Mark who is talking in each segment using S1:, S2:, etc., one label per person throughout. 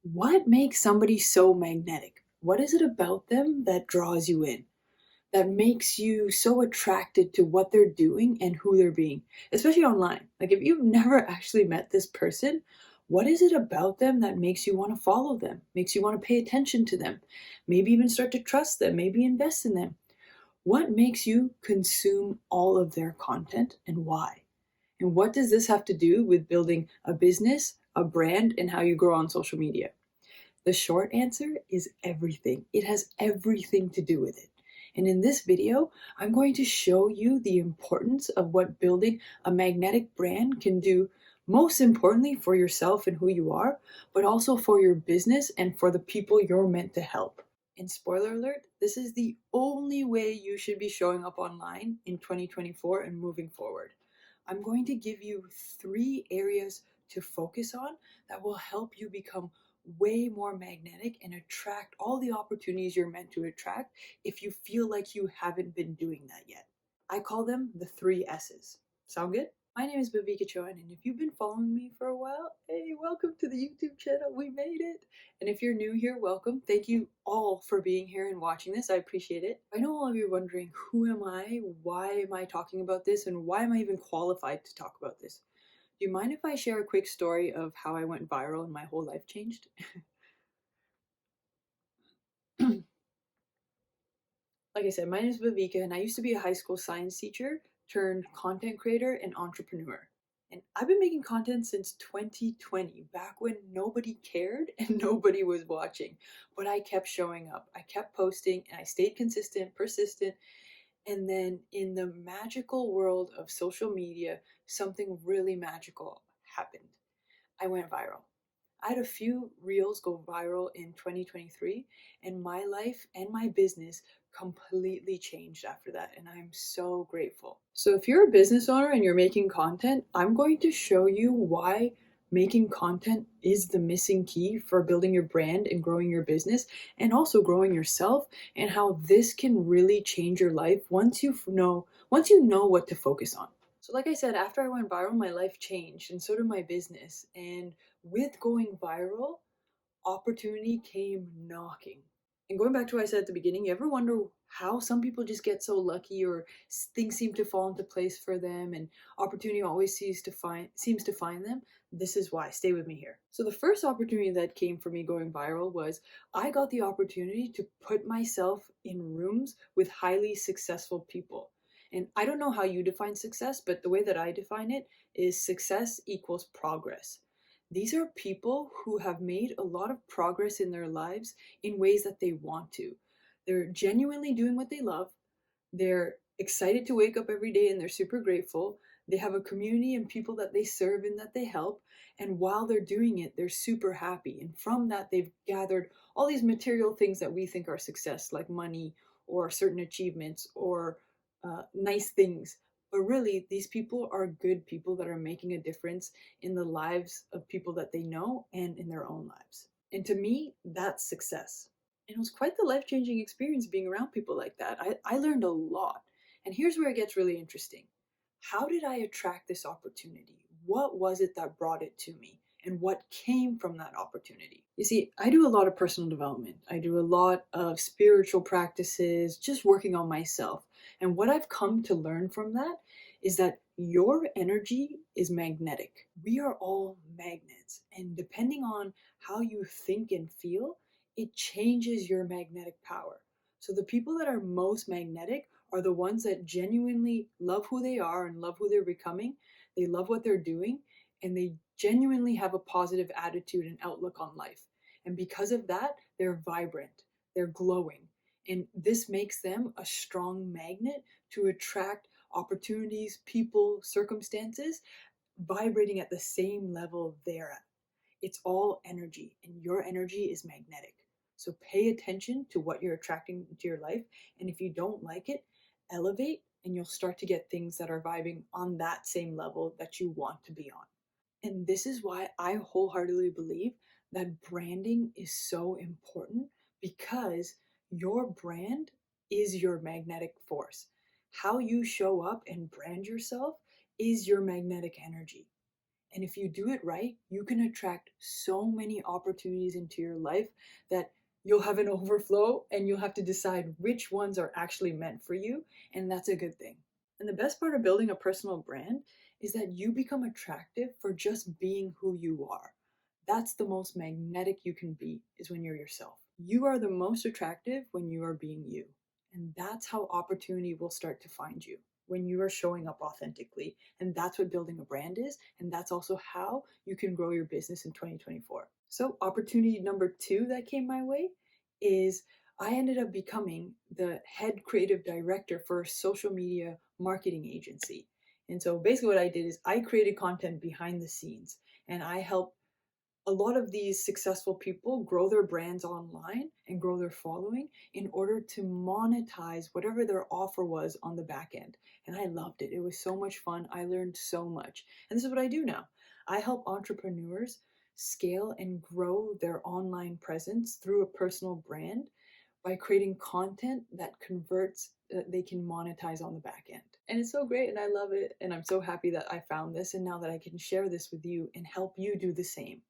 S1: What makes somebody so magnetic? What is it about them that draws you in? That makes you so attracted to what they're doing and who they're being, especially online. Like if you've never actually met this person, what is it about them that makes you want to follow them, makes you want to pay attention to them, maybe even start to trust them, maybe invest in them? What makes you consume all of their content and why? And what does this have to do with building a business, a brand, and how you grow on social media? The short answer is everything. It has everything to do with it. And in this video, I'm going to show you the importance of what building a magnetic brand can do, most importantly for yourself and who you are, but also for your business and for the people you're meant to help. And spoiler alert, this is the only way you should be showing up online in 2024 and moving forward. I'm going to give you 3 areas to focus on that will help you become way more magnetic and attract all the opportunities you're meant to attract if you feel like you haven't been doing that yet. I call them the 3 S's. Sound good? My name is Bhavika Chauhan, and if you've been following me for a while, hey, welcome to the YouTube channel. We made it. And if you're new here, welcome. Thank you all for being here and watching this. I appreciate it. I know all of you are wondering, who am I? Why am I talking about this? And why am I even qualified to talk about this? Do you mind if I share a quick story of how I went viral and my whole life changed? Like I said, my name is Bhavika, and I used to be a high school science teacher turned content creator and entrepreneur. And I've been making content since 2020, back when nobody cared and nobody was watching. But I kept showing up, I kept posting, and I stayed consistent, persistent. And then in the magical world of social media, something really magical happened. I went viral. I had a few reels go viral in 2023, and my life and my business completely changed after that. And I'm so grateful. So, if you're a business owner and you're making content, I'm going to show you why making content is the missing key for building your brand and growing your business and also growing yourself, and how this can really change your life once you know what to focus on. So, like I said, after I went viral, my life changed, and so did my business. And with going viral, opportunity came knocking. And going back to what I said at the beginning, you ever wonder how some people just get so lucky, or things seem to fall into place for them, and opportunity always seems to find them? This is why. Stay with me here. So the first opportunity that came for me going viral was I got the opportunity to put myself in rooms with highly successful people. And I don't know how you define success, but the way that I define it is success equals progress. These are people who have made a lot of progress in their lives in ways that they want to. They're genuinely doing what they love. They're excited to wake up every day and they're super grateful. They have a community and people that they serve and that they help. And while they're doing it, they're super happy. And from that, they've gathered all these material things that we think are success, like money or certain achievements or nice things. But really, these people are good people that are making a difference in the lives of people that they know and in their own lives. And to me, that's success. And it was quite the life changing experience being around people like that. I learned a lot. And here's where it gets really interesting. How did I attract this opportunity? What was it that brought it to me? And what came from that opportunity? You see, I do a lot of personal development. I do a lot of spiritual practices, just working on myself. And what I've come to learn from that is that your energy is magnetic. We are all magnets. And depending on how you think and feel, it changes your magnetic power. So the people that are most magnetic are the ones that genuinely love who they are and love who they're becoming. They love what they're doing, and they genuinely have a positive attitude and outlook on life. And because of that, they're vibrant, they're glowing. And this makes them a strong magnet to attract opportunities, people, circumstances vibrating at the same level they're at. It's all energy, and your energy is magnetic. So pay attention to what you're attracting into your life. And if you don't like it, elevate, and you'll start to get things that are vibing on that same level that you want to be on. And this is why I wholeheartedly believe that branding is so important, because your brand is your magnetic force. How you show up and brand yourself is your magnetic energy. And if you do it right, you can attract so many opportunities into your life that you'll have an overflow and you'll have to decide which ones are actually meant for you. And that's a good thing. And the best part of building a personal brand is that you become attractive for just being who you are. That's the most magnetic you can be, is when you're yourself. You are the most attractive when you are being you. And that's how opportunity will start to find you, when you are showing up authentically. And that's what building a brand is. And that's also how you can grow your business in 2024. So, opportunity number 2 that came my way is I ended up becoming the head creative director for a social media marketing agency. And so basically what I did is I created content behind the scenes and I helped a lot of these successful people grow their brands online and grow their following in order to monetize whatever their offer was on the back end. And I loved it. It was so much fun. I learned so much. And this is what I do now. I help entrepreneurs scale and grow their online presence through a personal brand by creating content that converts, that they can monetize on the back end. And it's so great and I love it. And I'm so happy that I found this and now that I can share this with you and help you do the same.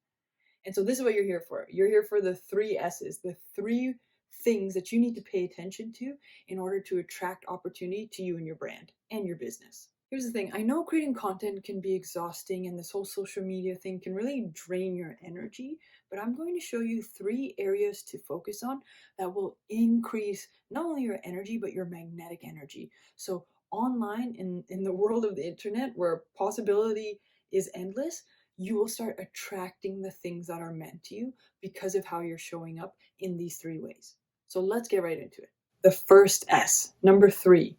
S1: And so this is what you're here for. You're here for the 3 S's, the 3 things that you need to pay attention to in order to attract opportunity to you and your brand and your business. Here's the thing. I know creating content can be exhausting and this whole social media thing can really drain your energy, but I'm going to show you 3 areas to focus on that will increase not only your energy, but your magnetic energy. So online in the world of the internet where possibility is endless, you will start attracting the things that are meant to you because of how you're showing up in these 3 ways. So let's get right into it. The first S, number 3,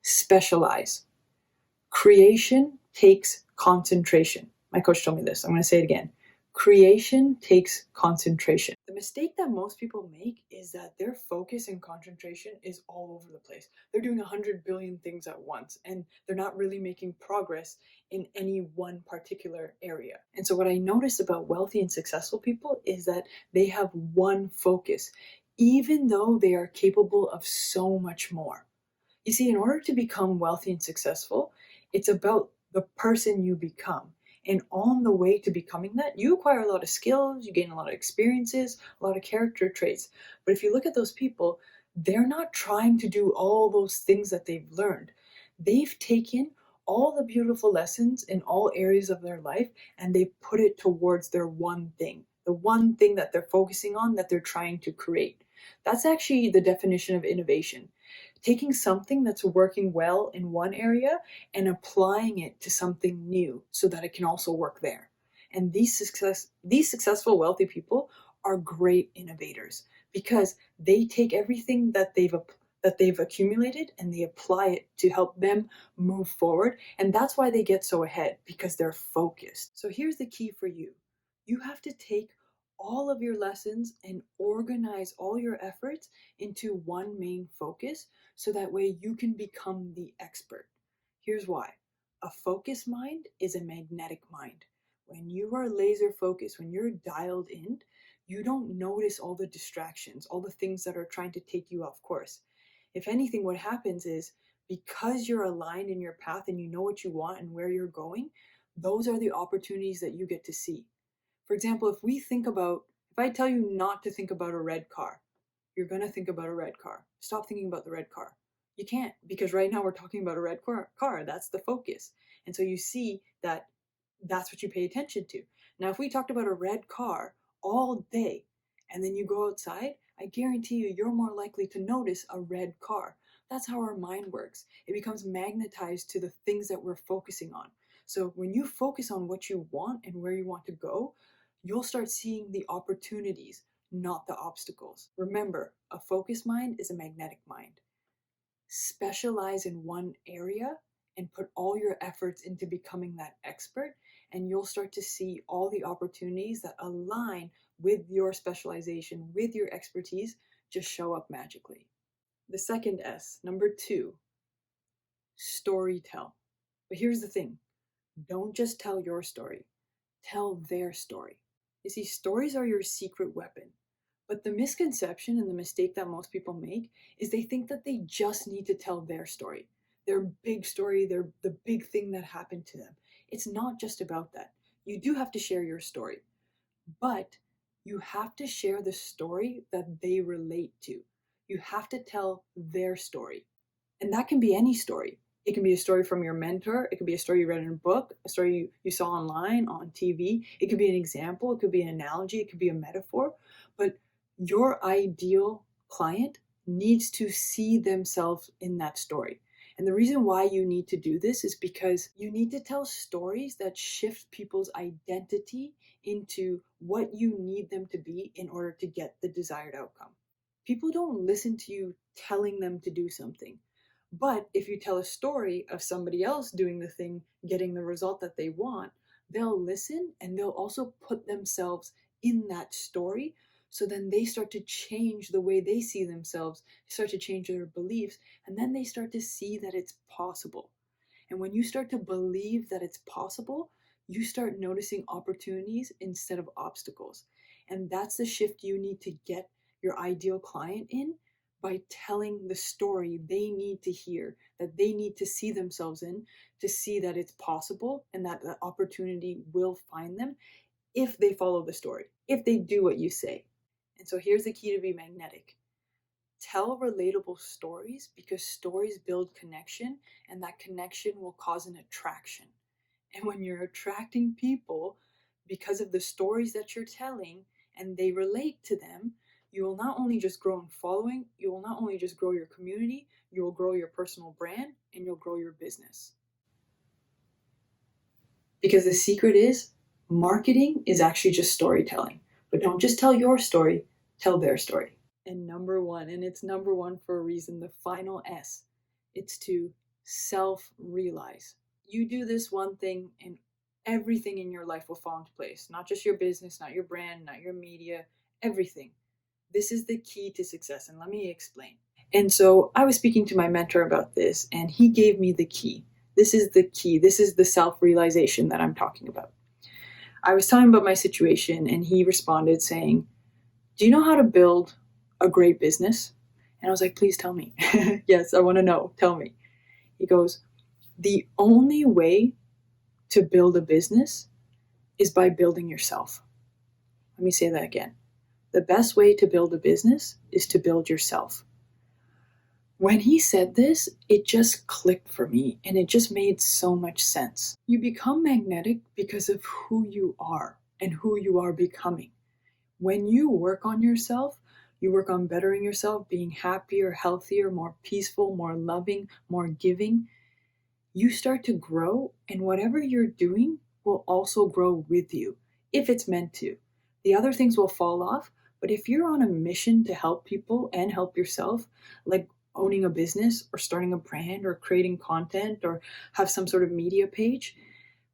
S1: specialize. Creation takes concentration. My coach told me this. I'm going to say it again. Creation takes concentration. The mistake that most people make is that their focus and concentration is all over the place. They're doing 100 billion things at once and they're not really making progress in any one particular area. And so what I notice about wealthy and successful people is that they have one focus, even though they are capable of so much more. You see, in order to become wealthy and successful, it's about the person you become. And on the way to becoming that, you acquire a lot of skills, you gain a lot of experiences, a lot of character traits. But if you look at those people, they're not trying to do all those things that they've learned. They've taken all the beautiful lessons in all areas of their life and they put it towards their one thing, the one thing that they're focusing on, that they're trying to create. That's actually the definition of innovation. Taking something that's working well in one area and applying it to something new so that it can also work there. And these successful wealthy people are great innovators because they take everything that they've accumulated and they apply it to help them move forward. And that's why they get so ahead, because they're focused. So here's the key for you. You have to take all of your lessons and organize all your efforts into one main focus so that way you can become the expert. Here's why. A focused mind is a magnetic mind. When you are laser focused, when you're dialed in, you don't notice all the distractions, all the things that are trying to take you off course. If anything, what happens is because you're aligned in your path and you know what you want and where you're going, those are the opportunities that you get to see. For example, if I tell you not to think about a red car, you're going to think about a red car. Stop thinking about the red car. You can't, because right now we're talking about a red car. That's the focus. And so you see that that's what you pay attention to. Now, if we talked about a red car all day and then you go outside, I guarantee you're more likely to notice a red car. That's how our mind works. It becomes magnetized to the things that we're focusing on. So when you focus on what you want and where you want to go, you'll start seeing the opportunities, not the obstacles. Remember, a focused mind is a magnetic mind. Specialize in one area and put all your efforts into becoming that expert, and you'll start to see all the opportunities that align with your specialization, with your expertise, just show up magically. The second S, number 2, storytell. But here's the thing. Don't just tell your story. Tell their story. You see, stories are your secret weapon. But the misconception and the mistake that most people make is they think that they just need to tell their story, their big story, the big thing that happened to them. It's not just about that. You do have to share your story, but you have to share the story that they relate to. You have to tell their story. And that can be any story. It can be a story from your mentor. It could be a story you read in a book, a story you saw online, on TV. It could be an example. It could be an analogy. It could be a metaphor. But your ideal client needs to see themselves in that story. And the reason why you need to do this is because you need to tell stories that shift people's identity into what you need them to be in order to get the desired outcome. People don't listen to you telling them to do something. But if you tell a story of somebody else doing the thing, getting the result that they want, they'll listen and they'll also put themselves in that story. So then they start to change the way they see themselves, start to change their beliefs, and then they start to see that it's possible. And when you start to believe that it's possible, you start noticing opportunities instead of obstacles. And that's the shift you need to get your ideal client in by telling the story they need to hear, that they need to see themselves in, to see that it's possible and that the opportunity will find them if they follow the story, if they do what you say. And so here's the key to be magnetic. Tell relatable stories because stories build connection, and that connection will cause an attraction. And when you're attracting people because of the stories that you're telling and they relate to them, you will not only just grow in following, you will not only just grow your community, you will grow your personal brand and you'll grow your business. Because the secret is marketing is actually just storytelling. But don't just tell your story, tell their story. And number one, and it's number one for a reason, the final S, it's to self realize. You do this one thing, and everything in your life will fall into place. Not just your business, not your brand, not your media, everything. This is the key to success. And let me explain. And so I was speaking to my mentor about this, and he gave me the key. This is the key. This is the self realization that I'm talking about. I was telling him about my situation, and he responded saying, "Do you know how to build a great business?" And I was like, "Please tell me." "Yes, I want to know. Tell me." He goes, "The only way to build a business is by building yourself." Let me say that again. The best way to build a business is to build yourself. When he said this, it just clicked for me and it just made so much sense. You become magnetic because of who you are and who you are becoming. When you work on yourself, you work on bettering yourself, being happier, healthier, more peaceful, more loving, more giving, you start to grow, and whatever you're doing will also grow with you if it's meant to. The other things will fall off, but if you're on a mission to help people and help yourself, like owning a business or starting a brand or creating content or have some sort of media page,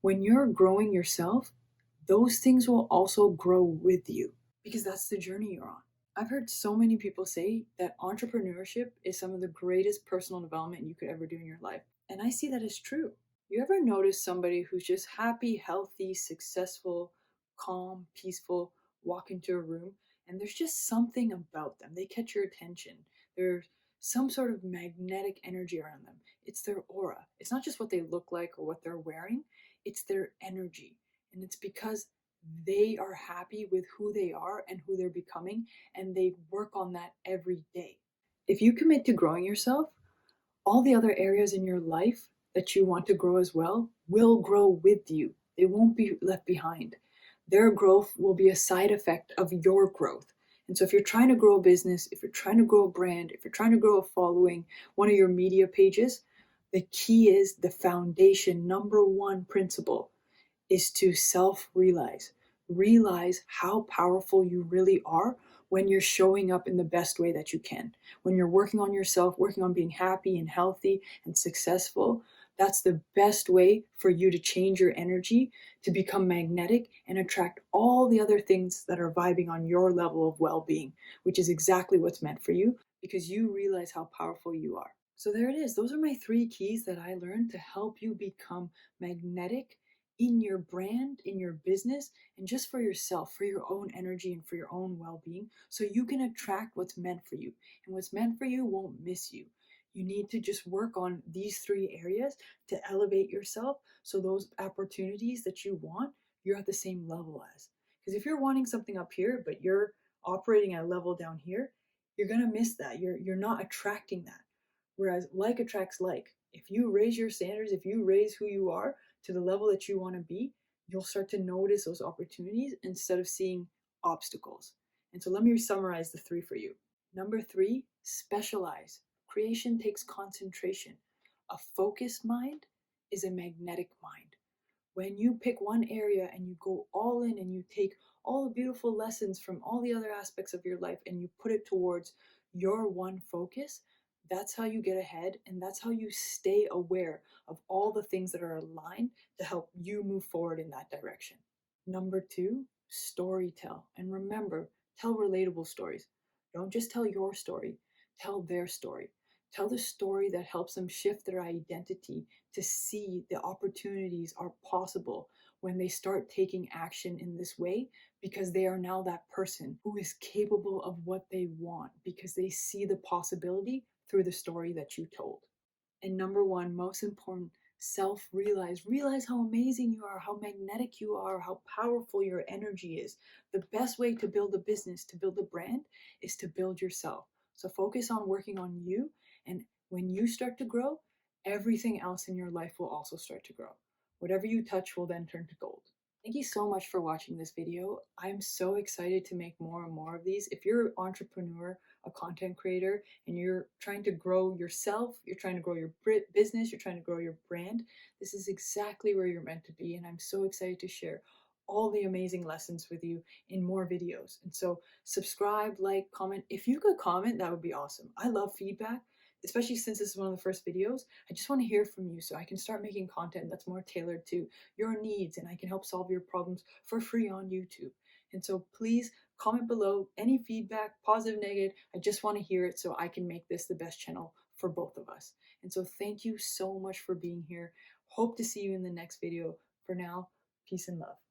S1: when you're growing yourself, those things will also grow with you because that's the journey you're on. I've heard so many people say that entrepreneurship is some of the greatest personal development you could ever do in your life. And I see that as true. You ever notice somebody who's just happy, healthy, successful, calm, peaceful, walk into a room, and there's just something about them? They catch your attention. There's some sort of magnetic energy around them. It's their aura. It's not just what they look like or what they're wearing, it's their energy. And it's because they are happy with who they are and who they're becoming, and they work on that every day. If you commit to growing yourself, all the other areas in your life that you want to grow as well will grow with you. They won't be left behind. Their growth will be a side effect of your growth. And so if you're trying to grow a business, if you're trying to grow a brand, if you're trying to grow a following, one of your media pages, the key is the foundation, number one principle is to self realize. Realize how powerful you really are when you're showing up in the best way that you can. When you're working on yourself, working on being happy and healthy and successful, that's the best way for you to change your energy, to become magnetic and attract all the other things that are vibing on your level of well being, which is exactly what's meant for you because you realize how powerful you are. So there it is. Those are my 3 keys that I learned to help you become magnetic in your brand, in your business, and just for yourself, for your own energy and for your own well being, so you can attract what's meant for you. And what's meant for you won't miss you. You need to just work on these 3 areas to elevate yourself so those opportunities that you want, you're at the same level as. Because if you're wanting something up here, but you're operating at a level down here, you're gonna miss that. You're not attracting that. Whereas like attracts like. If you raise your standards, if you raise who you are to the level that you want to be, you'll start to notice those opportunities instead of seeing obstacles. And so let me summarize the three for you. Number three, specialize. Creation takes concentration. A focused mind is a magnetic mind. When you pick one area and you go all in and you take all the beautiful lessons from all the other aspects of your life and you put it towards your one focus, that's how you get ahead, and that's how you stay aware of all the things that are aligned to help you move forward in that direction. Number two, story tell. And remember, tell relatable stories. Don't just tell your story, tell their story. Tell the story that helps them shift their identity to see the opportunities are possible when they start taking action in this way, because they are now that person who is capable of what they want because they see the possibility through the story that you told. And number one, most important, self realize. Realize how amazing you are, how magnetic you are, how powerful your energy is. The best way to build a business, to build a brand, is to build yourself. So focus on working on you. And when you start to grow, everything else in your life will also start to grow. Whatever you touch will then turn to gold. Thank you so much for watching this video. I'm so excited to make more and more of these. If you're an entrepreneur, a content creator, and you're trying to grow yourself, you're trying to grow your business, you're trying to grow your brand, this is exactly where you're meant to be. And I'm so excited to share all the amazing lessons with you in more videos. And so subscribe, like, comment. If you could comment, that would be awesome. I love feedback, especially since this is one of the first videos. I just want to hear from you so I can start making content that's more tailored to your needs and I can help solve your problems for free on YouTube. And so please comment below any feedback, positive, negative. I just want to hear it so I can make this the best channel for both of us. And so thank you so much for being here. Hope to see you in the next video. For now, peace and love.